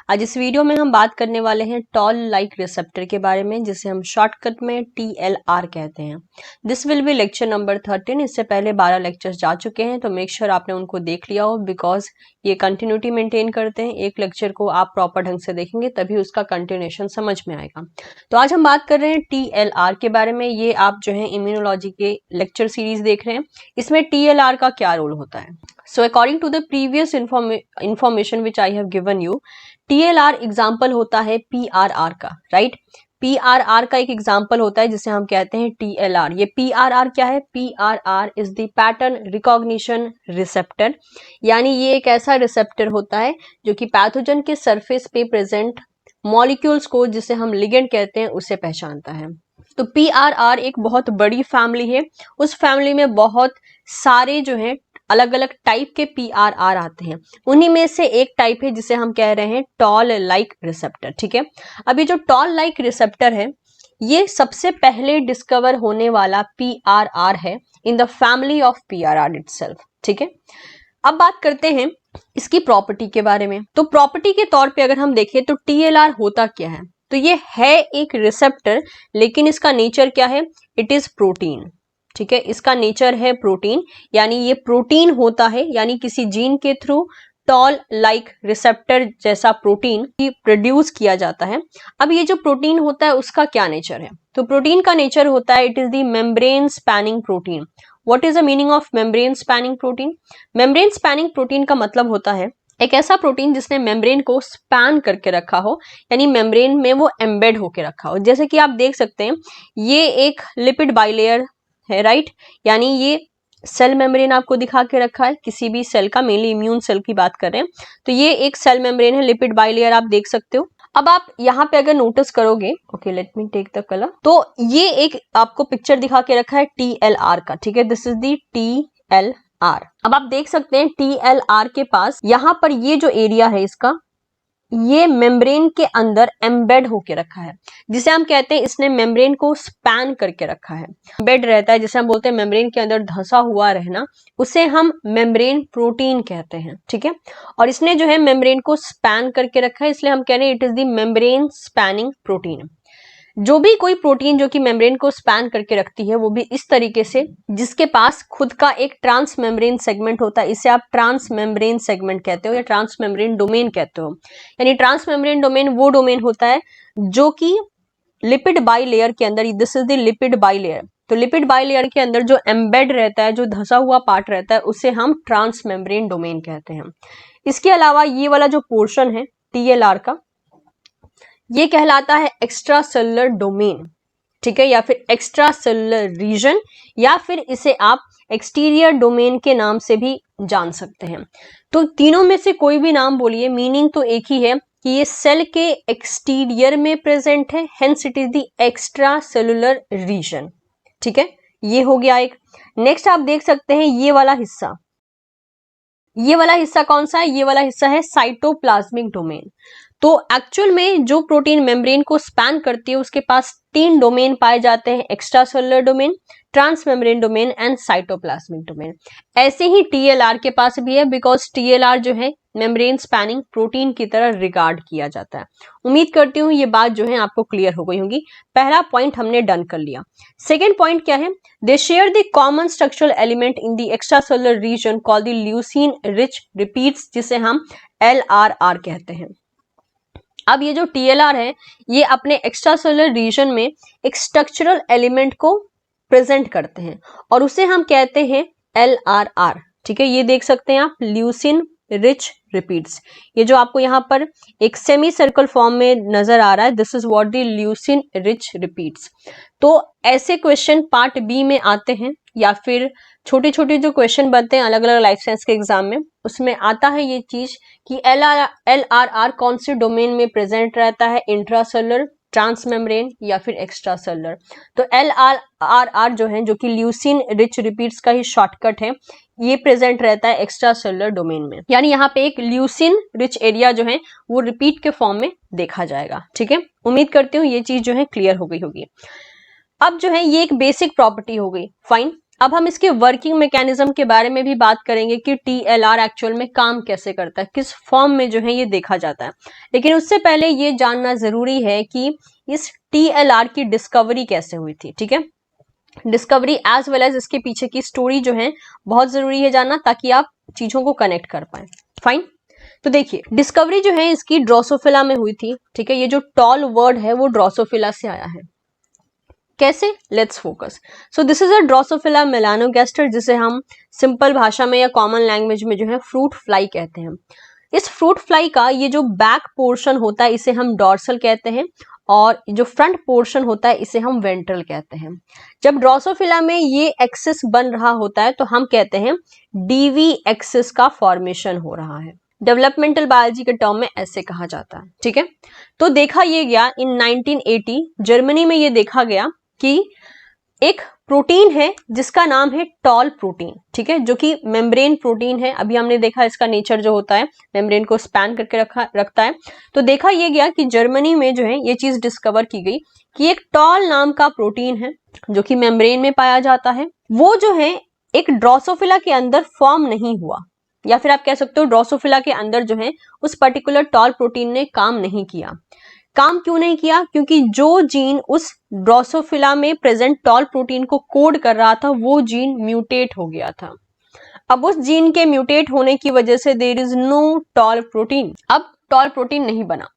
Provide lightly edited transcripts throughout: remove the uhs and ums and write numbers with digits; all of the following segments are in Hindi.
आज इस वीडियो में हम बात करने वाले हैं टॉल लाइक रिसेप्टर के बारे में, जिसे हम शॉर्टकट में TLR कहते हैं। This will be lecture number 13। इससे पहले 12 लेक्चर्स जा चुके हैं, तो मेक श्योर आपने उनको देख लिया हो, बिकॉज ये कंटिन्यूटी मेंटेन करते हैं। एक लेक्चर को आप प्रॉपर ढंग से देखेंगे तभी उसका कंटिन्यूएशन समझ में आएगा। तो आज हम बात कर रहे हैं TLR के बारे में। ये आप जो है इम्यूनोलॉजी के लेक्चर सीरीज देख रहे हैं। इसमें TLR का क्या रोल होता है? So according to the previous information which I have given you, TLR example होता है PRR का, राइट? PRR का एक एग्जाम्पल होता है जिसे हम कहते हैं TLR। ये PRR क्या है? PRR is the pattern recognition receptor, यानी ये एक ऐसा रिसेप्टर होता है जो कि पैथोजन के सरफेस पे प्रेजेंट मॉलिक्यूल्स को, जिसे हम लिगेंड कहते हैं, उसे पहचानता है। तो PRR एक बहुत बड़ी फैमिली है। उस फैमिली में बहुत सारे जो है अलग अलग टाइप के PRR आते हैं। उन्हीं में से एक टाइप है जिसे हम कह रहे हैं टॉल लाइक रिसेप्टर। ठीक है, अभी जो टॉल लाइक रिसेप्टर है ये सबसे पहले डिस्कवर होने वाला PRR है in the family of PRR itself. ठीक है, अब बात करते हैं इसकी प्रॉपर्टी के बारे में। तो प्रॉपर्टी के तौर पे अगर हम देखें तो TLR होता क्या है? तो ये है एक रिसेप्टर, लेकिन इसका नेचर क्या है? It is protein. ठीक है, इसका नेचर है प्रोटीन, यानी ये प्रोटीन होता है, यानी किसी जीन के थ्रू टॉल लाइक रिसेप्टर जैसा प्रोटीन प्रोड्यूस किया जाता है। अब ये जो प्रोटीन होता है उसका क्या नेचर है? तो प्रोटीन का नेचर होता है it is the membrane spanning protein. What is the meaning of membrane spanning protein? Membrane spanning protein का मतलब होता है एक ऐसा प्रोटीन जिसने मेम्ब्रेन को स्पैन करके रखा हो, यानी मेम्ब्रेन में वो एम्बेड होके रखा हो। जैसे कि आप देख सकते हैं ये एक लिपिड बाइलेयर है, राइट? यानी ये सेल मेम्ब्रेन आपको दिखा के रखा है किसी भी सेल का, मेनली इम्यून सेल की बात कर रहे हैं। तो ये एक सेल मेम्ब्रेन है, लिपिड बाइलेयर आप देख सकते हो। अब आप यहाँ पे अगर नोटिस करोगे, okay let me take the colour, तो ये एक आपको पिक्चर दिखा के रखा है TLR का। ठीक है, दिस इज दी TLR। अब आप देख सकते हैं TLR के पास यहाँ पर ये जो एरिया है इसका, ये मेम्ब्रेन के अंदर एम्बेड होके रखा है, जिसे हम कहते हैं इसने मेम्ब्रेन को स्पैन करके रखा है। एम्बेड रहता है, जिसे हम बोलते हैं मेम्ब्रेन के अंदर धंसा हुआ रहना, उसे हम मेम्ब्रेन प्रोटीन कहते हैं। ठीक है, और इसने जो है मेम्ब्रेन को स्पैन करके रखा है, इसलिए हम कह रहे हैं it is the membrane spanning protein. जो भी कोई प्रोटीन जो कि मेम्ब्रेन को स्पैन करके रखती है वो भी इस तरीके से, जिसके पास खुद का एक ट्रांस मेम्ब्रेन सेगमेंट होता है, इसे आप ट्रांस मेम्ब्रेन सेगमेंट कहते हो या ट्रांस मेम्ब्रेन डोमेन कहते हो। यानी ट्रांस मेम्ब्रेन डोमेन वो डोमेन होता है जो कि लिपिड बाइलेयर के अंदर, this is the lipid bilayer, तो लिपिड बाइलेयर के अंदर जो एम्बेड रहता है, जो धंसा हुआ पार्ट रहता है, उसे हम ट्रांस मेम्ब्रेन डोमेन कहते हैं। इसके अलावा ये वाला जो पोर्शन है TLR का, ये कहलाता है एक्स्ट्रा सेलुलर डोमेन। ठीक है, या फिर एक्स्ट्रा सेलुलर रीजन, या फिर इसे आप एक्सटीरियर डोमेन के नाम से भी जान सकते हैं। तो तीनों में से कोई भी नाम बोलिए, मीनिंग तो एक ही है कि ये सेल के एक्सटीरियर में प्रेजेंट है, hence it is the extra cellular region. ठीक है, ये हो गया एक। नेक्स्ट आप देख सकते हैं ये वाला हिस्सा, ये वाला हिस्सा कौन सा है? ये वाला हिस्सा है साइटोप्लाज्मिक डोमेन। तो एक्चुअल में जो प्रोटीन मेम्ब्रेन को स्पैन करती है उसके पास 3 डोमेन पाए जाते हैं, extra cellular domain, trans membrane domain and cytoplasmic domain. ऐसे ही TLR के पास भी है, बिकॉज TLR जो है मेम्ब्रेन स्पैनिंग प्रोटीन की तरह रिगार्ड किया जाता है। उम्मीद करती हूँ ये बात जो है आपको क्लियर हो गई होगी। पहला पॉइंट हमने डन कर लिया। सेकेंड पॉइंट क्या है? They share the common structural element in the extra cellular region called the leucine rich repeats, जिसे हम LRR कहते हैं। अब ये जो TLR है ये अपने एक्स्ट्रा सेलुलर रीजन में एक स्ट्रक्चरल एलिमेंट को प्रेजेंट करते हैं और उसे हम कहते हैं LRR। ठीक है, ये देख सकते हैं आप, ल्यूसिन रिच रिपीट्स। ये जो आपको यहाँ पर एक सेमी सर्कल फॉर्म में नजर आ रहा है, this is what the leucine rich repeats. तो ऐसे क्वेश्चन पार्ट B में आते हैं, या फिर छोटे छोटे जो क्वेश्चन बनते हैं अलग अलग लाइफ साइंस के एग्जाम में, उसमें आता है ये चीज कि LRR कौन से डोमेन में प्रेजेंट रहता है, इंट्रासेलुलर, ट्रांस मेम्ब्रेन या फिर एक्स्ट्रा सेलुलर। तो LRR जो है, जो कि ल्यूसिन रिच रिपीट्स का ही शॉर्टकट है, ये प्रेजेंट रहता है एक्स्ट्रा सेलुलर डोमेन में। यानी यहाँ पे एक ल्यूसिन रिच एरिया जो है वो रिपीट के फॉर्म में देखा जाएगा। ठीक है, उम्मीद करती हूँ ये चीज जो है क्लियर हो गई होगी। अब जो है ये एक बेसिक प्रॉपर्टी हो गई, फाइन। अब हम इसके वर्किंग मैकेनिज्म के बारे में भी बात करेंगे कि TLR एक्चुअल में काम कैसे करता है, किस फॉर्म में जो है ये देखा जाता है। लेकिन उससे पहले ये जानना जरूरी है कि इस TLR की डिस्कवरी कैसे हुई थी। ठीक है, डिस्कवरी एज वेल एज इसके पीछे की स्टोरी जो है बहुत जरूरी है जानना, ताकि आप चीजों को कनेक्ट कर पाए। फाइन, तो देखिए डिस्कवरी जो है इसकी ड्रोसोफिला में हुई थी। ठीक है, ये जो टॉल वर्ड है वो ड्रोसोफिला से आया है। कैसे, let's focus. So this is a Drosophila melanogaster, जिसे हम सिंपल भाषा में या कॉमन लैंग्वेज में जो है फ्रूट फ्लाई कहते हैं। इस फ्रूट फ्लाई का ये जो बैक पोर्शन होता है इसे हम डॉर्सल कहते हैं, और जो फ्रंट पोर्शन होता है इसे हम वेंट्रल कहते हैं। जब ड्रोसोफिला में ये एक्सिस बन रहा होता है तो हम कहते हैं डीवी एक्सिस का फॉर्मेशन हो रहा है। डेवलपमेंटल बायोलॉजी के टर्म में ऐसे कहा जाता है। ठीक है, तो देखा ये गया इन 1980 जर्मनी में ये देखा गया कि एक प्रोटीन है जिसका नाम है टॉल प्रोटीन। ठीक है, जो कि मेम्ब्रेन प्रोटीन है। अभी हमने देखा इसका नेचर जो होता है मेम्ब्रेन को स्पैन करके रखता है। तो देखा यह गया कि जर्मनी में जो है ये चीज डिस्कवर की गई कि एक टॉल नाम का प्रोटीन है जो कि मेम्ब्रेन में पाया जाता है। वो जो है एक ड्रोसोफिला के अंदर फॉर्म नहीं हुआ, या फिर आप कह सकते हो ड्रोसोफिला के अंदर जो है उस पर्टिकुलर टॉल प्रोटीन ने काम नहीं किया। काम क्यों नहीं किया? क्योंकि जो जीन उस ड्रोसोफिला में प्रेजेंट टॉल प्रोटीन को कोड कर रहा था वो जीन म्यूटेट हो गया था। अब उस जीन के म्यूटेट होने की वजह से there is no Toll protein. अब टॉल प्रोटीन नहीं बना।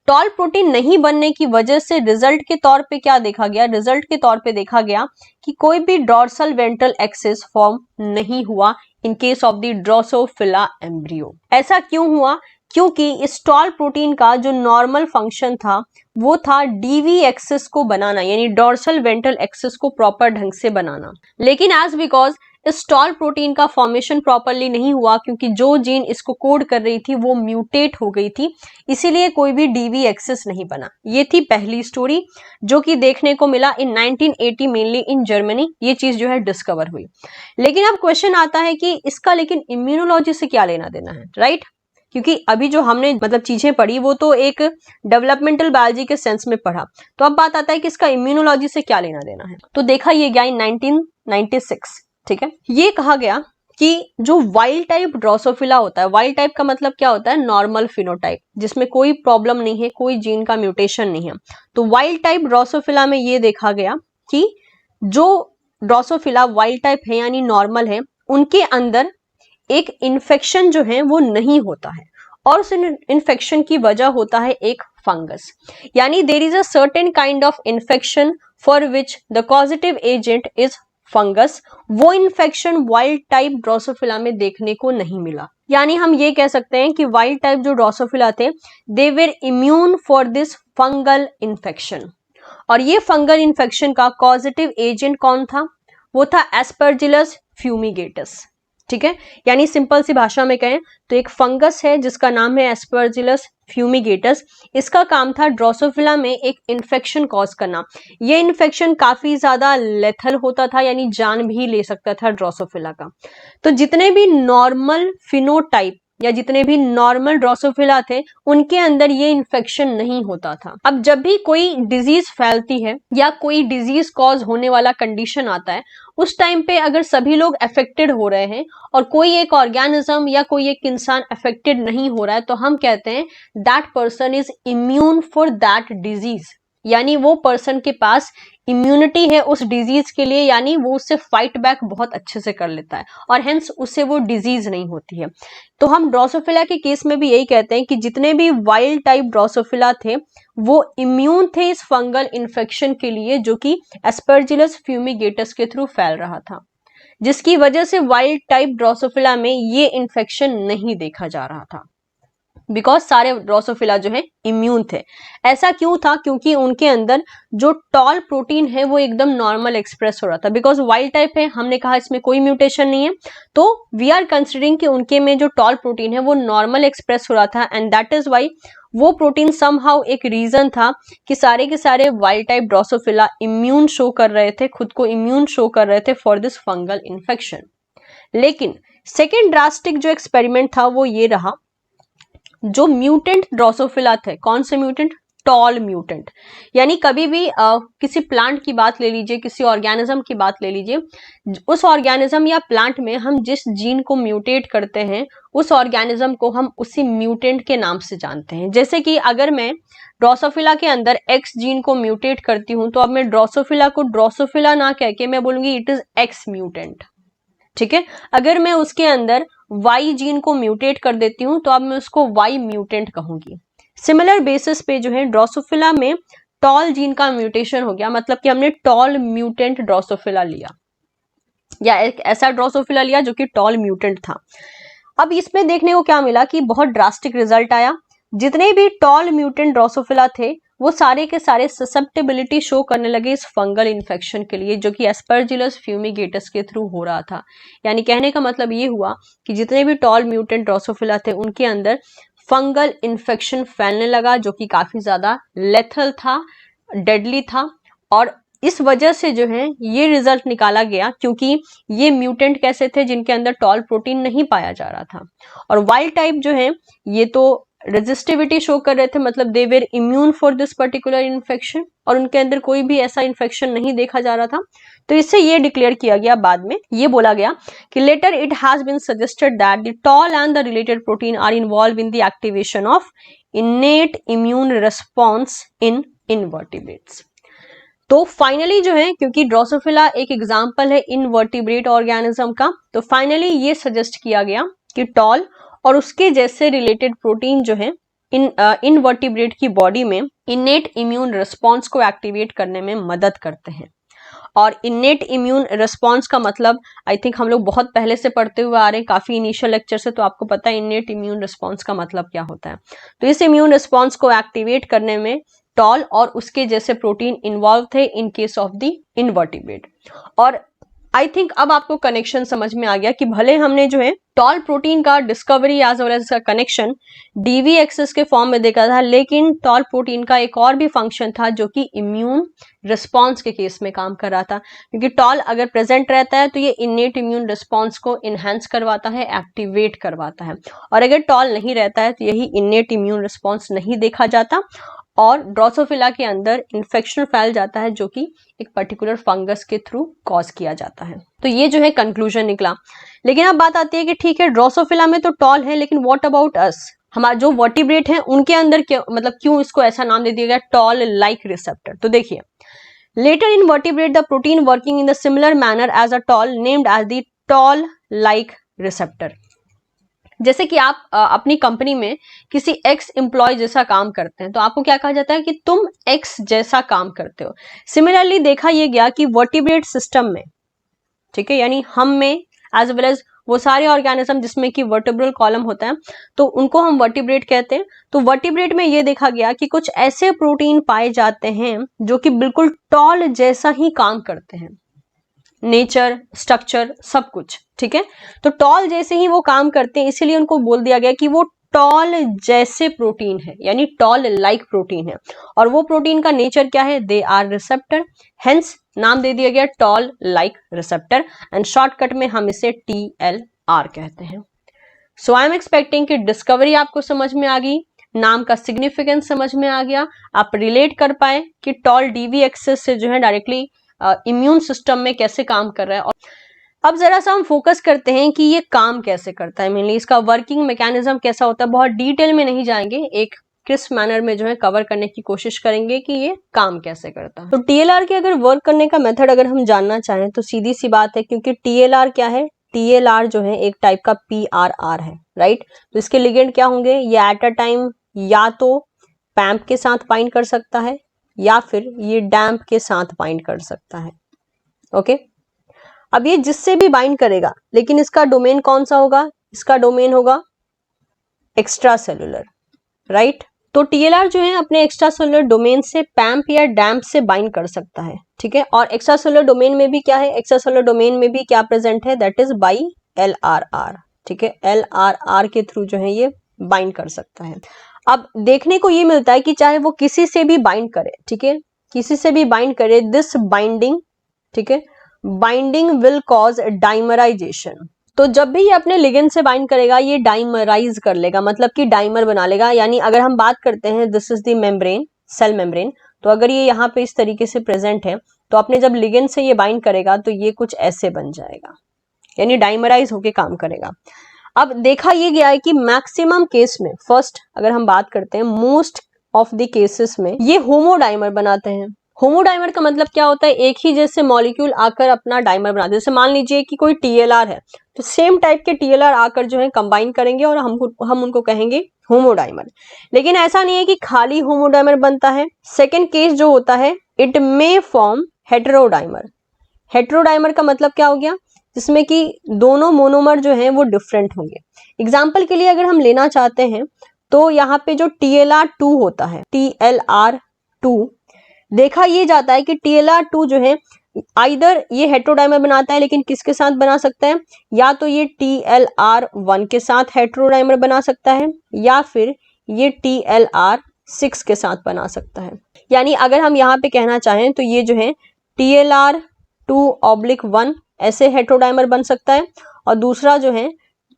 टॉल प्रोटीन नहीं बनने की वजह से रिजल्ट के तौर पे क्या देखा गया? रिजल्ट के तौर पे देखा गया कि कोई भी डॉर्सल वेंट्रल एक्सिस फॉर्म नहीं हुआ in case of the Drosophila embryo. ऐसा क्यों हुआ? क्योंकि इस टॉल प्रोटीन का जो नॉर्मल फंक्शन था वो था डीवी एक्सिस को बनाना, यानी डॉर्सल वेंट्रल एक्सिस को प्रॉपर ढंग से बनाना। लेकिन एज बिकॉज इस टॉल प्रोटीन का फॉर्मेशन प्रॉपरली नहीं हुआ, क्योंकि जो जीन इसको कोड कर रही थी वो म्यूटेट हो गई थी, इसीलिए कोई भी डीवी एक्सिस नहीं बना। ये थी पहली स्टोरी जो कि देखने को मिला इन 1980 मेनली इन जर्मनी। ये चीज जो है डिस्कवर हुई। लेकिन अब क्वेश्चन आता है कि इसका लेकिन इम्यूनोलॉजी से क्या लेना देना है, राइट? क्योंकि अभी जो हमने मतलब चीजें पढ़ी वो तो एक डेवलपमेंटल बायोलॉजी के सेंस में पढ़ा, तो अब बात आता है कि इसका इम्यूनोलॉजी से क्या लेना देना है। तो देखा ये गया इन 1996। ठीक है, ये कहा गया कि जो वाइल्ड टाइप ड्रोसोफिला होता है, वाइल्ड टाइप का मतलब क्या होता है? नॉर्मल फिनोटाइप, जिसमें कोई प्रॉब्लम नहीं है, कोई जीन का म्यूटेशन नहीं है। तो वाइल्ड टाइप ड्रोसोफिला में ये देखा गया कि जो ड्रोसोफिला वाइल्ड टाइप है यानी नॉर्मल है, उनके अंदर एक इन्फेक्शन जो है वो नहीं होता है, और उस इन्फेक्शन की वजह होता है एक फंगस। यानी there is a certain kind of infection for which the causative agent is fungus. वो इन्फेक्शन वाइल्ड टाइप ड्रोसोफिला में देखने को नहीं मिला। यानी हम ये कह सकते हैं कि वाइल्ड टाइप जो ड्रोसोफिला थे they were immune for this fungal infection. और ये फंगल इन्फेक्शन का कॉजेटिव एजेंट कौन था? वो था एस्परजिलस फ्यूमिगेटस। ठीक है, यानी सिंपल सी भाषा में कहें तो एक फंगस है जिसका नाम है एस्परजिलस फ्यूमिगेटस। इसका काम था ड्रोसोफिला में एक इन्फेक्शन कॉज करना। ये इन्फेक्शन काफी ज्यादा लेथल होता था, यानी जान भी ले सकता था ड्रोसोफिला का। तो जितने भी नॉर्मल फिनोटाइप या जितने भी नॉर्मल ड्रोसोफिला थे उनके अंदर ये इन्फेक्शन नहीं होता था। अब जब भी कोई डिजीज फैलती है या कोई डिजीज कॉज होने वाला कंडीशन आता है, उस टाइम पे अगर सभी लोग अफेक्टेड हो रहे हैं और कोई एक ऑर्गेनिज्म या कोई एक इंसान अफेक्टेड नहीं हो रहा है, तो हम कहते हैं that person is immune for that disease. यानी वो पर्सन के पास इम्यूनिटी है उस डिजीज के लिए, यानी वो उससे फाइट बैक बहुत अच्छे से कर लेता है और हेंस उससे वो डिजीज नहीं होती है। तो हम ड्रोसोफिला के केस में भी यही कहते हैं कि जितने भी वाइल्ड टाइप ड्रोसोफिला थे वो इम्यून थे इस फंगल इन्फेक्शन के लिए, जो कि एस्परजिलस फ्यूमिगेटस के थ्रू फैल रहा था, जिसकी वजह से वाइल्ड टाइप ड्रोसोफिला में ये इन्फेक्शन नहीं देखा जा रहा था, बिकॉज सारे ड्रोसोफिला जो है इम्यून थे। ऐसा क्यों था? क्योंकि उनके अंदर जो टॉल प्रोटीन है वो एकदम नॉर्मल एक्सप्रेस हो रहा था। बिकॉज वाइल्ड टाइप है, हमने कहा इसमें कोई म्यूटेशन नहीं है, तो वी आर कंसिडरिंग कि उनके में जो टॉल प्रोटीन है वो नॉर्मल एक्सप्रेस हो रहा था, एंड दैट इज वाई वो प्रोटीन समहाउ एक रीजन था कि सारे के सारे wild type Drosophila immune show कर रहे थे, खुद को इम्यून शो कर रहे थे फॉर दिस फंगल इन्फेक्शन। लेकिन सेकेंड ड्रास्टिक जो एक्सपेरिमेंट था वो ये रहा, जो म्यूटेंट ड्रोसोफिला थे, कौन से म्यूटेंट? Toll mutant. यानी कभी भी किसी प्लांट की बात ले लीजिए, किसी ऑर्गेनिज्म की बात ले लीजिए, उस ऑर्गेनिज्म या प्लांट में हम जिस जीन को म्यूटेट करते हैं उस ऑर्गेनिज्म को हम उसी म्यूटेंट के नाम से जानते हैं। जैसे कि अगर मैं ड्रोसोफिला के अंदर एक्स जीन को म्यूटेट करती हूं तो अब मैं ड्रोसोफिला को ड्रोसोफिला ना कह के मैं बोलूंगी इट इज एक्स म्यूटेंट, ठीक है। अगर मैं उसके अंदर वाई जीन को म्यूटेट कर देती हूं तो अब मैं उसको वाई म्यूटेंट कहूंगी। सिमिलर बेसिस पे जो है ड्रोसोफिला में टॉल जीन का म्यूटेशन हो गया, मतलब कि हमने टॉल म्यूटेंट ड्रोसोफिला लिया या एक ऐसा ड्रोसोफिला लिया जो कि टॉल म्यूटेंट था। अब इसमें देखने को क्या मिला कि बहुत ड्रास्टिक रिजल्ट आया। जितने भी टॉल म्यूटेंट ड्रोसोफिला थे वो सारे के सारे ससेप्टेबिलिटी शो करने लगे इस फंगल इन्फेक्शन के लिए, जो कि एस्परजिलस फ्यूमिगेटस के थ्रू हो रहा था। यानी कहने का मतलब ये हुआ कि जितने भी टॉल म्यूटेंट ड्रोसोफिला थे उनके अंदर फंगल इन्फेक्शन फैलने लगा, जो कि काफी ज्यादा लेथल था, डेडली था। और इस वजह से जो है ये रिजल्ट निकाला गया, क्योंकि ये म्यूटेंट कैसे थे जिनके अंदर टॉल प्रोटीन नहीं पाया जा रहा था। और वाइल्ड टाइप जो है ये तो रेजिस्टिविटी शो कर रहे थे, मतलब they were immune for this particular infection, और उनके अंदर कोई भी ऐसा इन्फेक्शन नहीं देखा जा रहा था। तो इससे ये डिक्लेयर किया गया, बाद में ये बोला गया कि later it has been suggested that the Toll and the related protein are involve in the activation of innate immune response in invertebrates. तो फाइनली जो है, क्योंकि ड्रोसोफिला एक एग्जाम्पल है इनवर्टिब्रेट ऑर्गेनिज्म का, तो फाइनली ये सजेस्ट किया गया कि टॉल और उसके जैसे रिलेटेड प्रोटीन जो है इनवर्टिब्रेट की बॉडी में इनेट इम्यून रिस्पॉन्स को एक्टिवेट करने में मदद करते हैं। और इनेट इम्यून रिस्पॉन्स का मतलब आई थिंक हम लोग बहुत पहले से पढ़ते हुए आ रहे हैं, काफी इनिशियल लेक्चर से, तो आपको पता है इनेट इम्यून रिस्पॉन्स का मतलब क्या होता है। तो इस इम्यून रिस्पॉन्स को एक्टिवेट करने में टॉल और उसके जैसे प्रोटीन इन्वॉल्व थे in case of the invertebrate. और आई थिंक अब आपको कनेक्शन समझ में आ गया कि भले हमने जो है टॉल प्रोटीन का डिस्कवरी एज वेल एज इसका कनेक्शन डीवी एक्सेस के फॉर्म में देखा था, लेकिन टॉल प्रोटीन का एक और भी फंक्शन था जो कि इम्यून रिस्पॉन्स के केस में काम कर रहा था। क्योंकि टॉल अगर प्रेजेंट रहता है तो ये इनेट इम्यून रिस्पॉन्स को इनहेंस करवाता है, एक्टिवेट करवाता है। और अगर टॉल नहीं रहता है तो यही इनेट इम्यून रिस्पॉन्स नहीं देखा जाता और ड्रोसोफिला के अंदर इन्फेक्शन फैल जाता है, जो कि एक पर्टिकुलर फंगस के थ्रू कॉज किया जाता है। तो ये जो है कंक्लूजन निकला। लेकिन अब बात आती है कि ठीक है ड्रोसोफिला में तो टॉल है, लेकिन व्हाट अबाउट अस, हमारे जो वर्टिब्रेट हैं उनके अंदर क्या, मतलब क्यों इसको ऐसा नाम दे दिया गया टॉल लाइक रिसेप्टर। तो देखिए, later in vertebrate the protein working in the similar manner as a Toll named as the Toll like receptor. जैसे कि आप अपनी कंपनी में किसी एक्स एम्प्लॉय जैसा काम करते हैं तो आपको क्या कहा जाता है कि तुम एक्स जैसा काम करते हो। सिमिलरली देखा यह गया कि वर्टिब्रेट सिस्टम में, ठीक है, यानी हम में एज वेल एज वो सारे ऑर्गेनिज्म जिसमें कि वर्टिब्रल कॉलम होता है तो उनको हम वर्टिब्रेट कहते हैं। तो वर्टिब्रेट में ये देखा गया कि कुछ ऐसे प्रोटीन पाए जाते हैं जो कि बिल्कुल टॉल जैसा ही काम करते हैं, नेचर, स्ट्रक्चर, सब कुछ, ठीक है। तो टॉल जैसे ही वो काम करते हैं, इसीलिए उनको बोल दिया गया कि वो टॉल जैसे प्रोटीन है, यानी टॉल लाइक प्रोटीन है। और वो प्रोटीन का नेचर क्या है, दे आर रिसेप्टर, हेंस नाम दे दिया गया Toll like receptor, and shortcut में हम इसे TLR कहते हैं। सो आई एम एक्सपेक्टिंग कि डिस्कवरी आपको समझ में आ गई, नाम का सिग्निफिकेंस समझ में आ गया, आप रिलेट कर पाए कि टॉल डीवी एक्सेस से जो है डायरेक्टली इम्यून सिस्टम में कैसे काम कर रहा है। और अब जरा सा हम फोकस करते हैं कि ये काम कैसे करता है, मेनली इसका वर्किंग मैकेनिज्म कैसा होता है। बहुत डिटेल में नहीं जाएंगे, एक क्रिस्प मैनर में जो है कवर करने की कोशिश करेंगे कि ये काम कैसे करता है। तो TLR के अगर वर्क करने का मेथड अगर हम जानना चाहें तो सीधी सी बात है, क्योंकि TLR क्या है, TLR जो है एक टाइप का PRR है, राइट। तो इसके लिगेंड क्या होंगे, ये एट अ टाइम या तो पैम्प के साथ बाइंड कर सकता है या फिर ये डैम्प के साथ बाइंड कर सकता है, ओके। अब ये जिससे भी बाइंड करेगा, लेकिन इसका डोमेन कौन सा होगा, इसका डोमेन होगा एक्स्ट्रा सेलुलर, राइट। तो TLR जो है अपने एक्स्ट्रा सेलुलर डोमेन से पैम्प या डैम्प से बाइंड कर सकता है, ठीक है। और एक्स्ट्रा सेलुलर डोमेन में भी क्या है, एक्स्ट्रा सेलुलर डोमेन में भी क्या प्रेजेंट है, दैट इज बाई LRR, ठीक है। LRR के थ्रू जो है ये बाइंड कर सकता है। अब देखने को ये मिलता है कि चाहे वो किसी से भी बाइंड करे, ठीक है, किसी से भी बाइंड करे, दिस बाइंडिंग, ठीक है, बाइंडिंग विल कॉज डाइमराइजेशन। तो जब भी ये अपने लिगेंड से बाइंड करेगा ये डाइमराइज कर लेगा, मतलब कि डाइमर बना लेगा। यानी अगर हम बात करते हैं this is the membrane, cell membrane. तो अगर ये यहाँ पे इस तरीके से प्रेजेंट है तो अपने जब लिगेंड से ये बाइंड करेगा तो ये कुछ ऐसे बन जाएगा, यानी डाइमराइज होके काम करेगा। अब देखा ये गया है कि मैक्सिमम केस में, फर्स्ट अगर हम बात करते हैं, मोस्ट ऑफ द केसेस में ये होमोडाइमर बनाते हैं। होमोडाइमर का मतलब क्या होता है, एक ही जैसे मॉलिक्यूल आकर अपना डाइमर बनाते हैं। जैसे मान लीजिए कि कोई टीएलआर है तो सेम टाइप के टीएलआर आकर जो है कंबाइन करेंगे और हम उनको कहेंगे होमोडाइमर। लेकिन ऐसा नहीं है कि खाली होमोडाइमर बनता है। सेकेंड केस जो होता है, इट मे फॉर्म हेटेरोडाइमर। हेटेरोडाइमर का मतलब क्या हो गया, जिसमें कि दोनों मोनोमर जो हैं वो डिफरेंट होंगे। एग्जाम्पल के लिए अगर हम लेना चाहते हैं तो यहाँ पे जो TLR2 होता है, TLR2, देखा ये जाता है कि TLR2 जो है आइदर ये हेटेरोडाइमर बनाता है, लेकिन किसके साथ बना सकता है, या तो ये TLR1 के साथ हेटेरोडाइमर बना सकता है या फिर ये TLR6 के साथ बना सकता है। यानी अगर हम यहाँ पे कहना चाहें तो ये जो है TLR2/1 ऐसे हेटेरोडाइमर बन सकता है और दूसरा जो है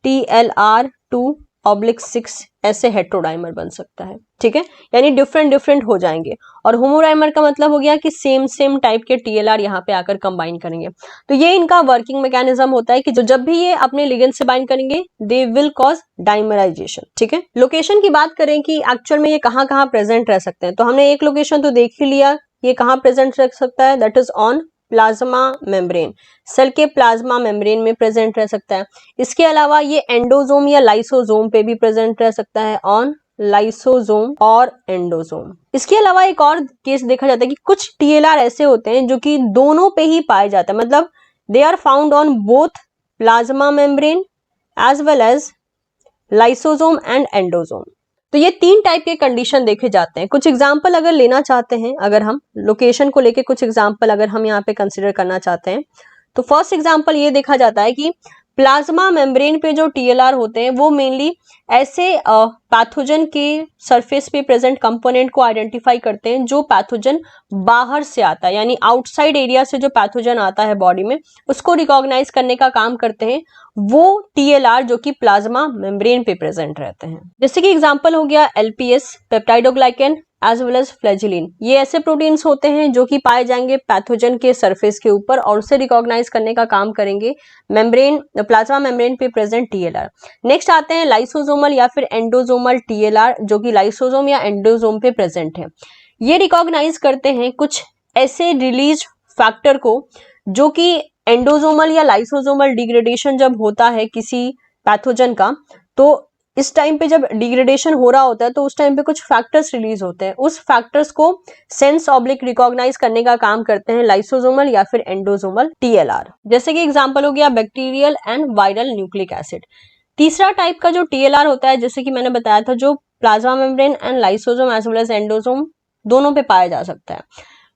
TLR2/6 ऐसे हेटेरोडाइमर बन सकता है। ठीक है, यानी डिफरेंट हो जाएंगे। और होमोडाइमर का मतलब हो गया कि सेम टाइप के TLR यहाँ पे आकर कंबाइन करेंगे। तो ये इनका वर्किंग मैकेनिज्म होता है कि जो जब भी ये अपने लिगेंड से बाइंड करेंगे दे विल कॉज डाइमराइजेशन। ठीक है, लोकेशन की बात करें कि एक्चुअल में ये कहाँ कहाँ प्रेजेंट रह सकते हैं, तो हमने एक लोकेशन तो देख ही लिया, ये कहाँ प्रेजेंट रह सकता है, that is on plasma membrane. Cell के प्लाज्मा मेम्ब्रेन में प्रेजेंट रह सकता है। इसके अलावा ये एंडोजोम या लाइसोजोम पे भी प्रेजेंट रह सकता है, ऑन लाइसोजोम और एंडोजोम। इसके अलावा एक और केस देखा जाता है कि कुछ TLR ऐसे होते हैं जो कि दोनों पे ही पाए जाते हैं, मतलब they are found on both plasma membrane as well as lysosome and endosome. तो ये तीन टाइप के कंडीशन देखे जाते हैं। कुछ एग्जाम्पल अगर लेना चाहते हैं, अगर हम लोकेशन को लेके कुछ एग्जाम्पल अगर हम यहाँ पे कंसिडर करना चाहते हैं, तो फर्स्ट एग्जाम्पल ये देखा जाता है कि प्लाज्मा मेम्ब्रेन पे जो TLR होते हैं वो मेनली ऐसे पैथोजन के सरफेस पे प्रेजेंट कंपोनेंट को आइडेंटिफाई करते हैं जो पैथोजन बाहर से आता है, यानी आउटसाइड एरिया से जो पैथोजन आता है बॉडी में उसको रिकॉग्नाइज करने का काम करते हैं वो TLR जो कि प्लाज्मा मेम्ब्रेन पे प्रेजेंट रहते हैं। जैसे कि एग्जांपल हो गया LPS, peptidoglycan as well as flagellin. ये ऐसे प्रोटीन्स होते हैं जो कि पाए जाएंगे पैथोजन के सरफेस के ऊपर और उसे रिकॉग्नाइज करने का काम करेंगे मेम्ब्रेन, प्लाज्मा मेम्ब्रेन पे प्रेजेंट TLR। नेक्स्ट आते हैं लाइसोजोमल या फिर एंडोजोमल TLR जो कि लाइसोजोम या एंडोजोम पे प्रेजेंट है। ये रिकॉग्नाइज करते हैं कुछ ऐसे रिलीज फैक्टर को जो कि एंडोजोमल या लाइसोजोमल डिग्रेडेशन जब होता है किसी पैथोजन का, तो इस टाइम पे जब डिग्रेडेशन हो रहा होता है तो उस टाइम पे कुछ फैक्टर्स रिलीज होते हैं, उस फैक्टर्स को सेंस ऑब्लिक रिकॉग्नाइज करने का काम करते हैं लाइसोजोमल या फिर एंडोजोमल TLR। जैसे कि एग्जांपल हो गया bacterial and viral nucleic acid. तीसरा टाइप का जो TLR होता है, जैसे कि मैंने बताया था, जो plasma membrane and lysosome as well as endosome दोनों पे पाया जा सकता है।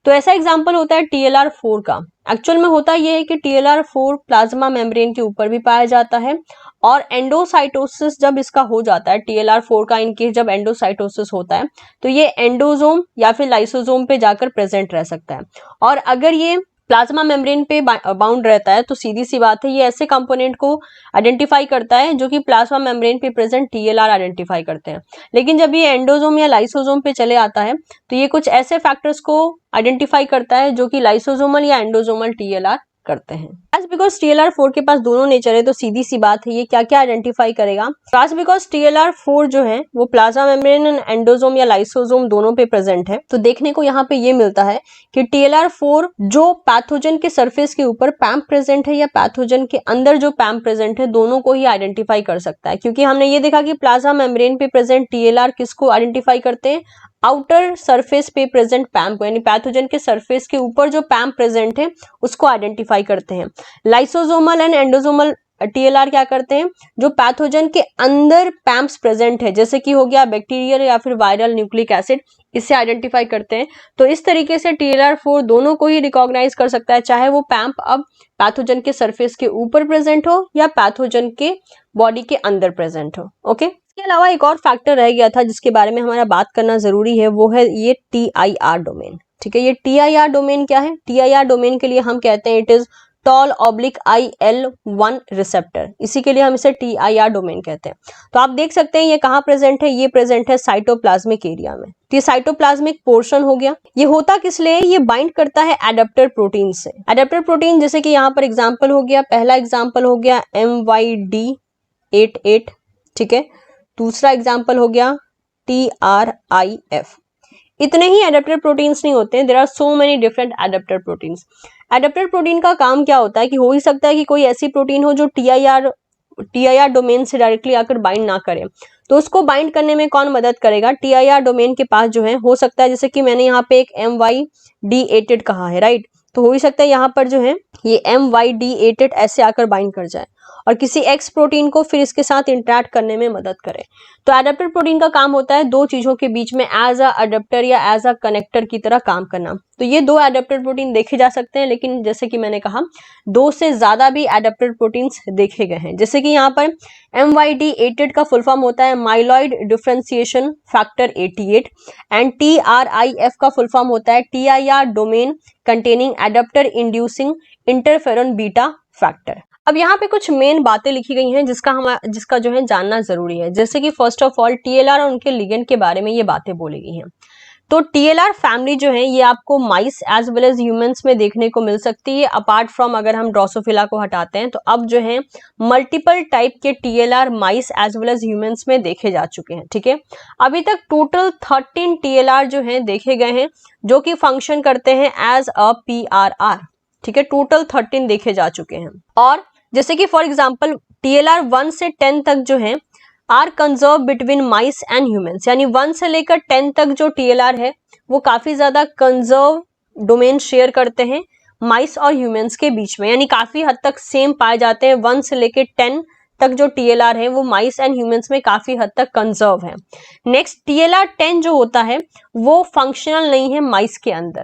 तो ऐसा एग्जाम्पल होता है TLR4 का। एक्चुअल में होता यह है कि TLR4 प्लाज्मा मेम्ब्रेन के ऊपर भी पाया जाता है और एंडोसाइटोसिस जब इसका हो जाता है, TLR4 का इनकेस जब एंडोसाइटोसिस होता है तो ये एंडोजोम या फिर लाइसोजोम पे जाकर प्रेजेंट रह सकता है। और अगर ये प्लाज्मा मेम्ब्रेन पे बाउंड रहता है तो सीधी सी बात है ये ऐसे कंपोनेंट को आइडेंटिफाई करता है जो कि प्लाज्मा मेम्ब्रेन पे प्रेजेंट TLR आइडेंटिफाई करते हैं। लेकिन जब ये एंडोजोम या लाइसोजोम पे चले आता है तो ये कुछ ऐसे फैक्टर्स को आइडेंटिफाई करता है जो कि लाइसोजोमल या एंडोजोमल TLR करते हैं। Just because TLR4 के पास दोनों नेचर है तो सीधी सी बात है ये क्या क्या आइडेंटिफाई करेगा। Just because TLR4 जो है वो प्लाज्मा मेम्ब्रेन एंड एंडोजोम या लाइसोजोम दोनों पे प्रेजेंट है, तो देखने को यहाँ पे ये मिलता है कि TLR4 जो पैथोजन के सरफेस के ऊपर पैम्प प्रेजेंट है या पैथोजन के अंदर जो पैम्प प्रेजेंट है दोनों को ही आइडेंटिफाई कर सकता है। क्योंकि हमने ये देखा कि प्लाज्मा मेम्ब्रेन पे प्रेजेंट TLR किसको आइडेंटिफाई करते हैं, आउटर सरफेस पे प्रेजेंट पैम्प को, यानी पैथोजन के सरफेस के ऊपर जो पैम्प प्रेजेंट है उसको आइडेंटिफाई करते हैं। लाइसोजोमल एंड एंडोजोमल TLR क्या करते हैं, जो पैथोजन के अंदर पैम्प्स प्रेजेंट है जैसे कि हो गया बैक्टीरियल या फिर वायरल न्यूक्लिक एसिड, इससे आइडेंटिफाई करते हैं। तो इस तरीके से TLR4 दोनों को ही रिकॉग्नाइज कर सकता है, चाहे वो पैम्प अब पैथोजन के सरफेस के ऊपर प्रेजेंट हो या पैथोजन के बॉडी के अंदर प्रेजेंट हो। ओके, इसके अलावा एक और फैक्टर रह गया था जिसके बारे में हमारा बात करना जरूरी है, वो है ये TIR डोमेन। ठीक है, ये TIR डोमेन क्या है, TIR डोमेन के लिए हम कहते हैं it is tall oblique IL-1 receptor, इसी के लिए हम इसे TIR डोमेन कहते हैं। तो आप देख सकते हैं ये कहाँ प्रेजेंट है, ये प्रेजेंट है साइटोप्लाज्मिक एरिया में। तो ये साइटोप्लाज्मिक पोर्शन हो गया। ये होता किस लिए, ये बाइंड करता है एडेप्टर प्रोटीन से। एडेप्टर प्रोटीन जैसे कि यहाँ पर एग्जाम्पल हो गया, पहला एग्जाम्पल हो गया MYD88, ठीक है। दूसरा एग्जाम्पल हो गया TRIF। इतने ही एडेप्टर प्रोटीन्स नहीं होते हैं, there are so many different adapter proteins. Adapter protein का काम क्या होता है कि हो ही सकता है कि कोई ऐसी प्रोटीन हो जो TIR डोमेन से डायरेक्टली आकर बाइंड ना करे, तो उसको बाइंड करने में कौन मदद करेगा, TIR डोमेन के पास जो है हो सकता है, जैसे कि मैंने यहाँ पे एक MYD88 कहा है, राइट। तो हो ही सकता है यहाँ पर जो है ये MYD88 ऐसे आकर बाइंड कर जाए और किसी एक्स प्रोटीन को फिर इसके साथ इंटरेक्ट करने में मदद करे। तो एडेप्टर प्रोटीन का काम होता है दो चीजों के बीच में एज अ अडेप्टर या एज अ कनेक्टर की तरह काम करना। तो ये दो एडेप्टर प्रोटीन देखे जा सकते हैं, लेकिन जैसे कि मैंने कहा 2 से ज्यादा भी एडेप्टर प्रोटीन्स देखे गए हैं। जैसे कि यहाँ पर MYD88 का फुल फॉर्म होता है myeloid differentiation factor 88 and TRIF का फुल फॉर्म होता है TIR domain containing adapter inducing interferon beta factor. अब यहाँ पे कुछ मेन बातें लिखी गई हैं जिसका जो है जानना जरूरी है। जैसे कि फर्स्ट ऑफ ऑल TLR और उनके लिगेंड के बारे में ये बातें बोली गई हैं। तो TLR फैमिली जो है ये आपको माइस एज वेल एज ह्यूमंस में देखने को मिल सकती है, अपार्ट फ्रॉम अगर हम ड्रोसोफिला को हटाते हैं तो अब जो है मल्टीपल टाइप के TLR माइस एज वेल एज ह्यूमंस में देखे जा चुके हैं, ठीक है। अभी तक टोटल 13 TLR जो है देखे गए हैं जो कि फंक्शन करते हैं एज अ PRR, ठीक है। टोटल 13 देखे जा चुके हैं। और जैसे कि फॉर एग्जाम्पल TLR 1 से 10 तक जो है are conserve between mice and humans, यानी 1 से लेकर 10 तक जो TLR है वो काफी ज्यादा कंजर्व डोमेन शेयर करते हैं माइस और ह्यूमंस के बीच में, यानी काफी हद तक सेम पाए जाते हैं। 1 से लेकर 10 तक जो TLR है वो माइस एंड ह्यूमंस में काफी हद तक कंजर्व है। नेक्स्ट TLR 10 जो होता है वो फंक्शनल नहीं है माइस के अंदर,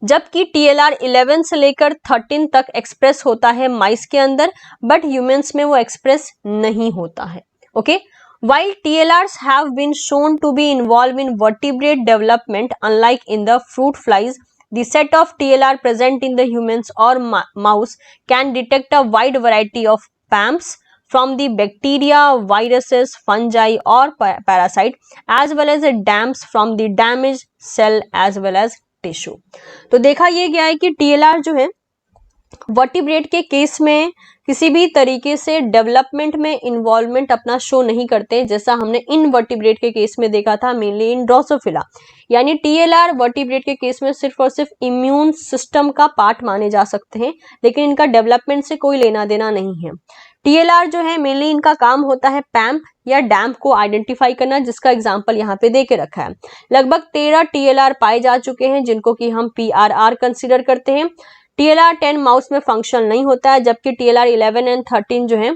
जबकि TLR 11 से लेकर 13 तक एक्सप्रेस होता है माइस के अंदर, बट ह्यूमंस में वो एक्सप्रेस नहीं होता है। Okay, while TLRs have been shown to be involved in vertebrate development, unlike in the fruit flies, the set of TLR present in the humans or mouse can detect a wide variety of PAMs from the bacteria, viruses, fungi or parasite, as well as DAMs from the damaged cell as well as tissue. तो देखा ये गया है कि TLR जो है वर्टिब्रेट के केस में किसी भी तरीके से डेवलपमेंट में इन्वॉल्वमेंट अपना शो नहीं करते, जैसा हमने इनवर्टिब्रेट के केस में देखा था, मेनली इन ड्रोसोफिला। यानी TLR वर्टिब्रेट के केस में सिर्फ और सिर्फ इम्यून सिस्टम का पार्ट माने जा सकते हैं, लेकिन इनका डेवलपमेंट से कोई लेना देना नहीं है। TLR जो है मेनली इनका काम होता है पैम्प या डैम्प को आइडेंटिफाई करना, जिसका एग्जांपल यहाँ पे दे के रखा है। लगभग 13 TLR पाए जा चुके हैं जिनको कि हम PRR कंसिडर करते हैं। TLR 10 माउस में फंक्शनल नहीं होता है, जबकि TLR 11 एंड 13 जो है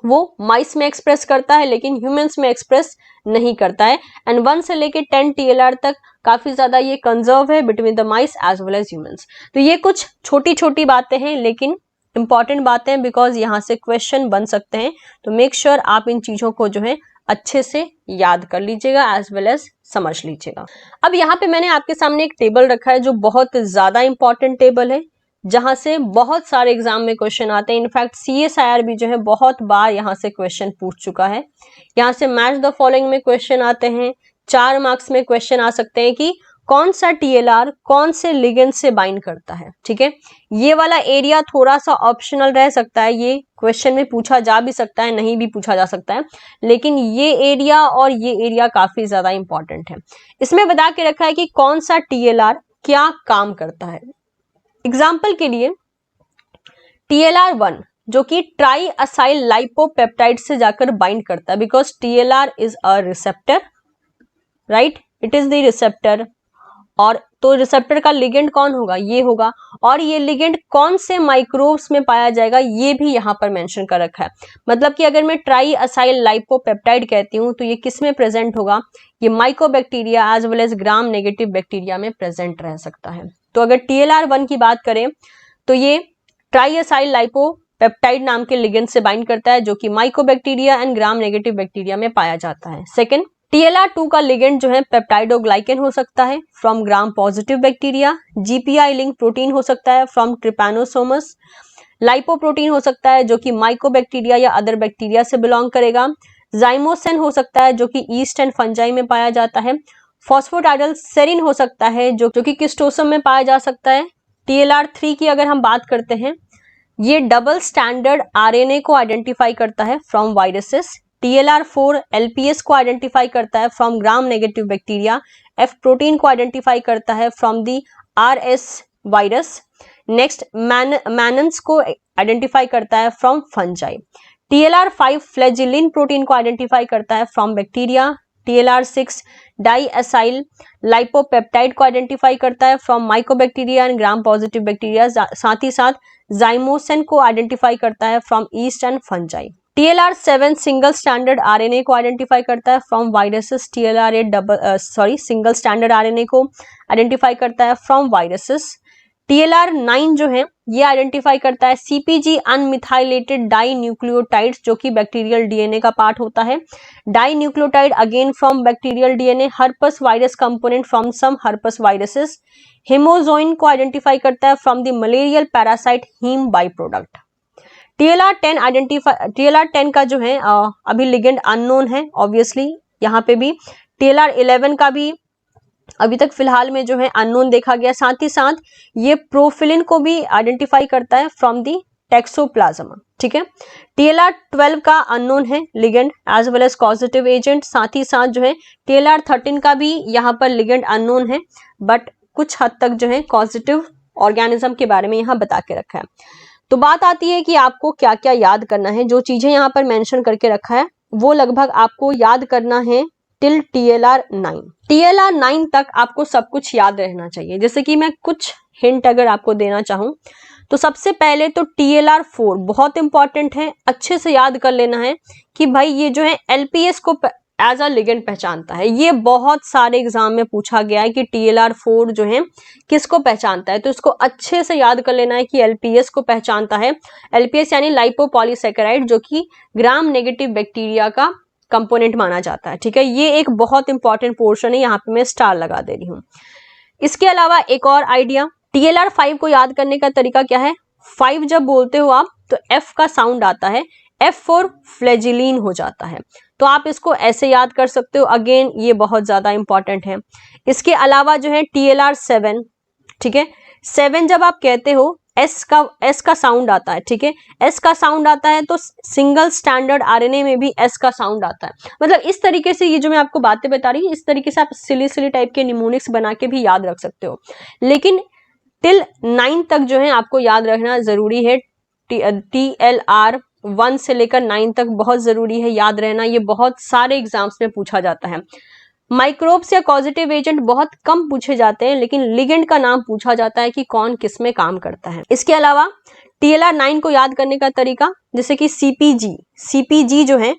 वो माइस में एक्सप्रेस करता है लेकिन ह्यूमंस में एक्सप्रेस नहीं करता है। एंड 1 से लेके 10 TLR तक काफी ज्यादा ये कंजर्व है between the mice as well as humans. तो ये कुछ छोटी छोटी बातें हैं लेकिन इंपॉर्टेंट बातें हैं, बिकॉज यहाँ से क्वेश्चन बन सकते हैं। तो मेक श्योर आप इन चीजों को जो है अच्छे से याद कर लीजिएगा एज वेल एज समझ लीजिएगा। अब यहाँ पे मैंने आपके सामने एक टेबल रखा है जो बहुत ज्यादा इंपॉर्टेंट टेबल है, जहां से बहुत सारे एग्जाम में क्वेश्चन आते हैं। इनफैक्ट CSIR भी जो है बहुत बार यहाँ से क्वेश्चन पूछ चुका है। यहाँ से मैच द फॉलोइंग में क्वेश्चन आते हैं। 4 मार्क्स में क्वेश्चन आ सकते हैं कि कौन सा TLR कौन से लिगेंड से बाइंड करता है, ठीक है। ये वाला एरिया थोड़ा सा ऑप्शनल रह सकता है, ये क्वेश्चन में पूछा जा भी सकता है, नहीं भी पूछा जा सकता है, लेकिन ये एरिया और ये एरिया काफी ज्यादा इंपॉर्टेंट है। इसमें बता के रखा है कि कौन सा TLR क्या काम करता है। एग्जाम्पल के लिए TLR 1 जो कि ट्राई असाइल लाइपोपेप्टाइड से जाकर बाइंड करता है, because TLR is a receptor, right, it is the receptor. और तो रिसेप्टर का लिगेंड कौन होगा, ये होगा। और ये लिगेंड कौन से माइक्रोब्स में पाया जाएगा ये भी यहाँ पर मेंशन कर रखा है। मतलब कि अगर मैं ट्राई असाइल लाइपोपेप्टाइड कहती हूँ तो ये किस में प्रेजेंट होगा, ये mycobacteria as well as gram negative bacteria में प्रेजेंट रह सकता है। तो अगर TLR 1 की बात करें तो ये ट्राई असाइल लाइपोपेप्टाइड नाम के लिगेंड से बाइंड करता है जो कि mycobacteria and gram negative bacteria में पाया जाता है। सेकेंड, TLR2 का लिगेंड जो है पेप्टाइडोग्लाइकेन हो सकता है from gram positive bacteria, GPI link protein हो सकता है फ्रॉम ट्रिपैनोसोमस, लाइपोप्रोटीन हो सकता है जो कि माइकोबैक्टीरिया या अदर बैक्टीरिया से बिलोंग करेगा, जाइमोसिन हो सकता है जो कि ईस्ट एंड फंजाई में पाया जाता है, फॉस्फोटाइडल सेरिन हो सकता है जो कि किस्टोसम में पाया जा सकता है। TLR3 की अगर हम बात करते हैं, ये डबल स्टैंडर्ड RNA को आइडेंटिफाई करता है फ्रॉम वायरसेस। TLR4 LPS को आइडेंटिफाई करता है from gram negative bacteria, F protein को आइडेंटिफाई करता है from the RS virus. Next mannans को आइडेंटिफाई करता है from fungi. TLR5 flagellin protein को आइडेंटिफाई करता है फ्रॉम बैक्टीरिया। TLR6 डाईएसाइल लाइपोपेप्टाइड को आइडेंटिफाई करता है from mycobacteria and gram positive bacteria, साथ ही साथ जाइमोसिन को आइडेंटिफाई करता है from east and fungi. TLR7 single standard RNA को आइडेंटिफाई करता है from viruses. TLR8 single standard RNA को आइडेंटिफाई करता है फ्रॉम वायरसेस। TLR9 जो है ये आइडेंटिफाई करता है CpG अनमिथाइलेटेड डाई न्यूक्लियोटाइड्स जो कि बैक्टीरियल DNA का पार्ट होता है। Di nucleotide again from bacterial DNA, herpes virus component from some herpes viruses. Hemozoin को आइडेंटिफाई करता है from the malarial parasite heme by product. TLR10 का जो है अभी लिगेंड अननोन है ऑब्वियसली, यहाँ पे भी TLR11 का भी अभी तक फिलहाल में जो है अननोन देखा गया, साथ ही साथ ये प्रोफिलिन को भी आइडेंटिफाई करता है फ्रॉम दी टैक्सोप्लाज्मा। ठीक है, TLR12 का अननोन है ligand as well as causative agent, साथ ही साथ जो है TLR13 का भी यहाँ पर लिगेंड अननोन है, बट कुछ हद तक जो है कॉजेटिव ऑर्गेनिज्म के बारे में यहाँ बता के रखा है। तो बात आती है कि आपको क्या क्या याद करना है। जो चीजें यहाँ पर मेंशन करके रखा है वो लगभग आपको याद करना है टिल TLR9। TLR9 तक आपको सब कुछ याद रहना चाहिए। जैसे कि मैं कुछ हिंट अगर आपको देना चाहूं तो सबसे पहले तो TLR4 बहुत इंपॉर्टेंट है, अच्छे से याद कर लेना है कि भाई ये जो है LPS को एज अ लिगेंड पहचानता है। ये बहुत सारे एग्जाम में पूछा गया है कि TLR4 जो है किसको पहचानता है, तो इसको अच्छे से याद कर लेना है कि LPS को पहचानता है। LPS यानी लाइपोपॉलीसैकेराइड जो कि ग्राम नेगेटिव बैक्टीरिया का कंपोनेंट माना जाता है। ठीक है, ये एक बहुत इंपॉर्टेंट पोर्शन है, यहाँ पे मैं स्टार लगा दे रही हूँ। इसके अलावा एक और आइडिया, TLR5 को याद करने का तरीका क्या है, 5 जब बोलते हो आप तो F का साउंड आता है, F फॉर फ्लैजिलिन हो जाता है, तो आप इसको ऐसे याद कर सकते हो। अगेन ये बहुत ज्यादा इंपॉर्टेंट है। इसके अलावा जो है TLR7, ठीक है, 7 जब आप कहते हो एस का साउंड आता है। ठीक है, एस का साउंड आता है तो सिंगल स्टैंडर्ड RNA में भी एस का साउंड आता है। मतलब इस तरीके से ये जो मैं आपको बातें बता रही हूँ, इस तरीके से आप सिली टाइप के निमोनिक्स बना के भी याद रख सकते हो, लेकिन टिल 9 तक जो है आपको याद रखना जरूरी है। TLR1 से लेकर 9 तक बहुत जरूरी है याद रहना, ये बहुत सारे एग्जाम्स में पूछा जाता है। माइक्रोब्स या कॉजेटिव एजेंट बहुत कम पूछे जाते हैं, लेकिन लिगेंड का नाम पूछा जाता है कि कौन किस में काम करता है। इसके अलावा TLR9 को याद करने का तरीका, जैसे कि CpG जो है,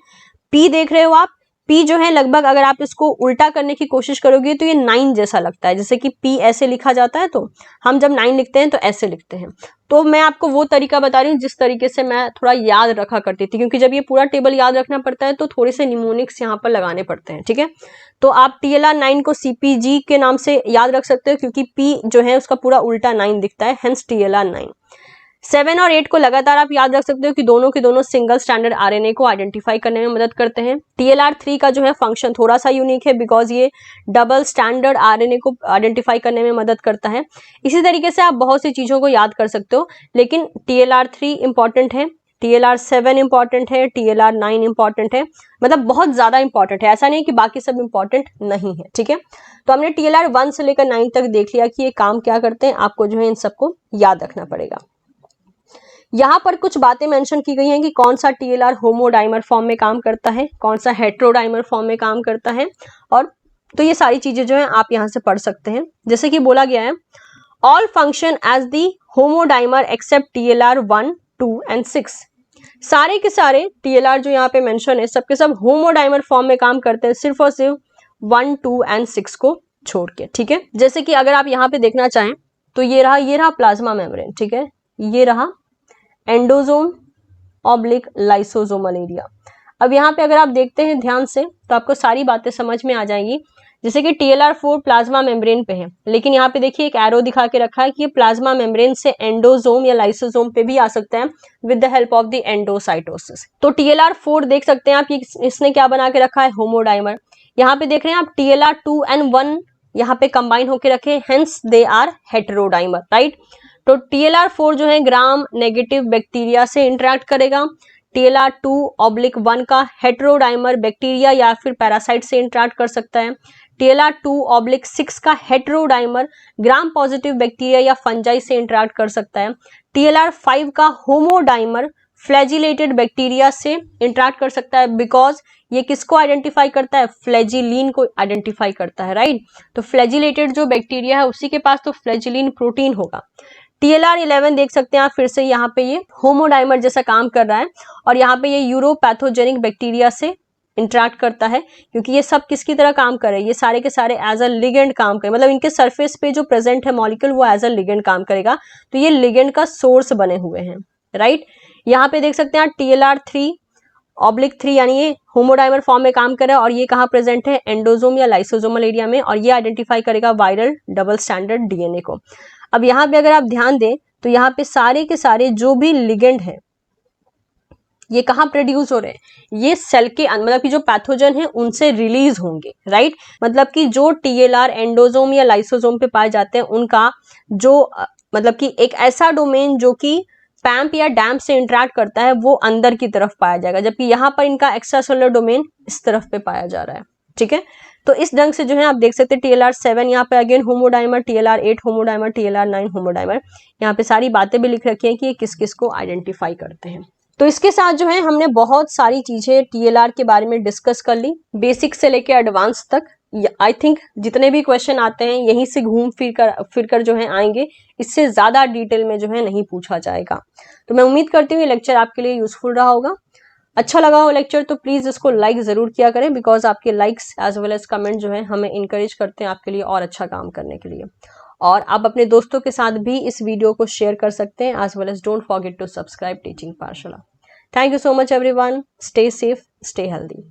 P देख रहे हो आप, P जो है लगभग अगर आप इसको उल्टा करने की कोशिश करोगे तो ये 9 जैसा लगता है। जैसे कि P ऐसे लिखा जाता है तो हम जब 9 लिखते हैं तो ऐसे लिखते हैं। तो मैं आपको वो तरीका बता रही हूँ जिस तरीके से मैं थोड़ा याद रखा करती थी, क्योंकि जब ये पूरा टेबल याद रखना पड़ता है तो थोड़े से निमोनिक्स यहाँ पर लगाने पड़ते हैं। ठीक है, तो आप TLR9 को CpG के नाम से याद रख सकते हो, क्योंकि P जो है उसका पूरा उल्टा 9 दिखता है, हेंस TLR9। 7 और 8 को लगातार आप याद रख सकते हो कि दोनों के दोनों सिंगल स्टैंडर्ड RNA को आइडेंटिफाई करने में मदद करते हैं। TLR3 का जो है फंक्शन थोड़ा सा यूनिक है, बिकॉज ये डबल स्टैंडर्ड RNA को आइडेंटिफाई करने में मदद करता है। इसी तरीके से आप बहुत सी चीजों को याद कर सकते हो, लेकिन TLR3 इंपॉर्टेंट है, TLR7 इंपॉर्टेंट है, TLR9 इंपॉर्टेंट है, मतलब बहुत ज्यादा इंपॉर्टेंट है, ऐसा नहीं कि बाकी सब इंपॉर्टेंट नहीं है। ठीक है, तो हमने TLR1 से लेकर 9 तक देख लिया कि ये काम क्या करते हैं, आपको जो है इन सबको याद रखना पड़ेगा। यहाँ पर कुछ बातें मेंशन की गई हैं कि कौन सा TLR होमोडाइमर फॉर्म में काम करता है, कौन सा हेट्रोडाइमर फॉर्म में काम करता है, और तो ये सारी चीजें जो है आप यहाँ से पढ़ सकते हैं। जैसे कि बोला गया है, all function as the homodimer except TLR1, 2 and 6। सारे के सारे TLR जो यहाँ पे मेंशन है सबके सब होमोडाइमर फॉर्म में काम करते हैं, सिर्फ और सिर्फ 1, 2 एंड 6 को छोड़ के। ठीक है, जैसे कि अगर आप यहाँ पे देखना चाहें तो ये रहा प्लाज्मा मेम्ब्रेन। ठीक है, ये रहा एंडोसोम ऑब्लिक लाइसोसोमल एरिया। अब यहाँ पे अगर आप देखते हैं ध्यान से तो आपको सारी बातें समझ में आ जाएंगी। जैसे कि TLR4 प्लाज्मा मेम्ब्रेन पे है, लेकिन यहाँ पे देखिए एक एरो दिखा के रखा है कि ये प्लाज्मा मेम्ब्रेन से एंडोसोम या लाइसोसोम पे भी आ सकता है with the help of the endocytosis. तो TLR4 देख सकते हैं आप, इसने क्या बना के रखा है, होमोडाइमर। यहाँ पे देख रहे हैं आप TLR2 and 1 यहाँ पे कंबाइन होके रखे, हेंस दे आर हेटेरोडाइमर, राइट। तो TLR4 जो है ग्राम नेगेटिव बैक्टीरिया से इंटरेक्ट करेगा, TLR2/1 का हेटेरोडाइमर बैक्टीरिया या फिर पैरासाइट से इंटरेक्ट कर सकता है, TLR2/6 का हेटेरोडाइमर ग्राम पॉजिटिव बैक्टीरिया या फंजाई से इंटरेक्ट कर सकता है, TLR5 का होमोडाइमर फ्लैजिलेटेड बैक्टीरिया से इंटरेक्ट कर सकता है, बिकॉज ये किसको आइडेंटिफाई करता है, फ्लैजिलिन को आइडेंटिफाई करता है, राइट। तो फ्लैजिलेटेड जो बैक्टीरिया है उसी के पास तो फ्लैजिलिन प्रोटीन होगा। TLR11 देख सकते हैं आप, फिर से यहाँ पे ये होमोडाइमर जैसा काम कर रहा है और यहाँ पे ये यूरोपैथोजेनिक बैक्टीरिया से इंटरेक्ट करता है, क्योंकि ये सब किसकी तरह काम कर रहे हैं, ये सारे के सारे एज अ लिगेंड काम करें, मतलब इनके सरफेस पे जो प्रेजेंट है मॉलिक्यूल वो एज अ लिगेंड काम करेगा, तो ये लिगेंड का सोर्स बने हुए हैं, राइट। यहाँ पे देख सकते हैं TLR3/3 यानी ये होमोडाइमर फॉर्म में काम कर रहा है और ये कहाँ प्रेजेंट है, एंडोसोम या लाइसोसोमल एरिया में, और ये आइडेंटिफाई करेगा वायरल डबल स्टैंडर्ड DNA को। अब यहाँ पे अगर आप ध्यान दें तो यहाँ पे सारे के सारे जो भी लिगेंड है ये कहाँ प्रोड्यूस हो रहे हैं, ये सेल के मतलब कि जो पैथोजन है उनसे रिलीज होंगे, राइट। मतलब कि जो TLR एंडोसोम या लाइसोसोम पे पाए जाते हैं उनका जो मतलब कि एक ऐसा डोमेन जो कि पैम्प या डैम्प से इंटरेक्ट करता है वो अंदर की तरफ पाया जाएगा, जबकि यहाँ पर इनका एक्स्ट्रा सेलुलर डोमेन इस तरफ पे पाया जा रहा है, ठीक है। तो इस ढंग से जो है आप देख सकते हैं TLR7 यहाँ पे अगेन होमोडाइमर, TLR8 होमोडाइमर, TLR9 होमोडाइमर, यहाँ पे सारी बातें भी लिख रखी हैं कि ये किस किस को आइडेंटिफाई करते हैं। तो इसके साथ जो है हमने बहुत सारी चीजें TLR के बारे में डिस्कस कर ली, बेसिक से लेके एडवांस तक। आई थिंक जितने भी क्वेश्चन आते हैं यहीं से घूम फिर कर जो है आएंगे, इससे ज्यादा डिटेल में जो है नहीं पूछा जाएगा। तो मैं उम्मीद करती हूँ ये लेक्चर आपके लिए यूजफुल रहा होगा। अच्छा लगा हो लेक्चर तो प्लीज इसको लाइक जरूर किया करें, बिकॉज आपके likes as well as comment जो है हमें इंकरेज करते हैं आपके लिए और अच्छा काम करने के लिए। और आप अपने दोस्तों के साथ भी इस वीडियो को शेयर कर सकते हैं, as well as don't forget to subscribe teaching Pathshala. Thank you so much everyone. Stay safe, stay healthy.